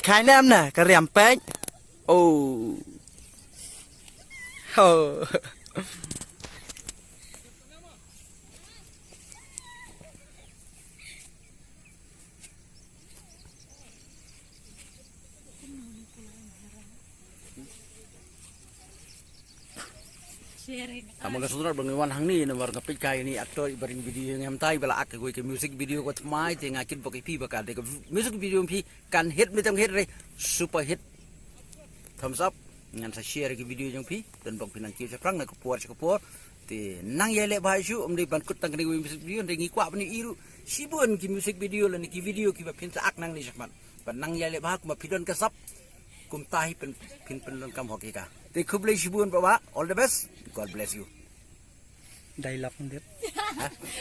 khai nam nè cái rèm pếch ô ô kamu nggak sudah bengawan hang ni nomor ngapikai ni aktor ibaring video yang tai bela ak gue ke music video ko tmai te ngakin pokai pi bakal de music video pi kan hit mi tang hit re super hit thumbs up ngan sa share ke video yang pi dan bang pinang ki sa prang na ko por te nang yele bai shu om de ban kut tang ke music video de ngi kwa ni iru sibun ki music video la ni ki video ki ba pin sa ak nang ni sakman ban nang yele ba ko ma pidon ka sap kum tahi pen lon kam hoki ka te khublei sibun bawa all the best. God bless you. Dialogue dit.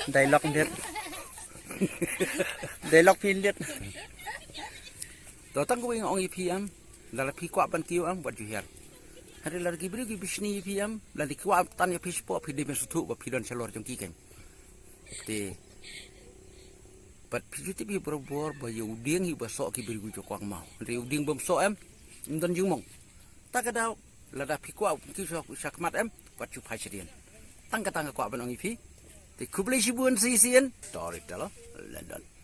Dialogue dit. Dialogue pin dit. Datang ko yung ipm, lalaki ko apan kiyo ang what you hear. Hari lalaki beri ki bisni ipm, lalaki ko tan ya pispo pide mesutu ba pidon salor jong kiken. Te pat pijuti bi berbor ba yu ding yu ba sok ki beri ku jokwang mau. Ri ding bom so em, ndon jung mong. Tak ada lada pikwa ki sok sakmat em. What you pay sedien. Tangka ko aban ang ipi. Te kublei sibun sisien. Storyteller London.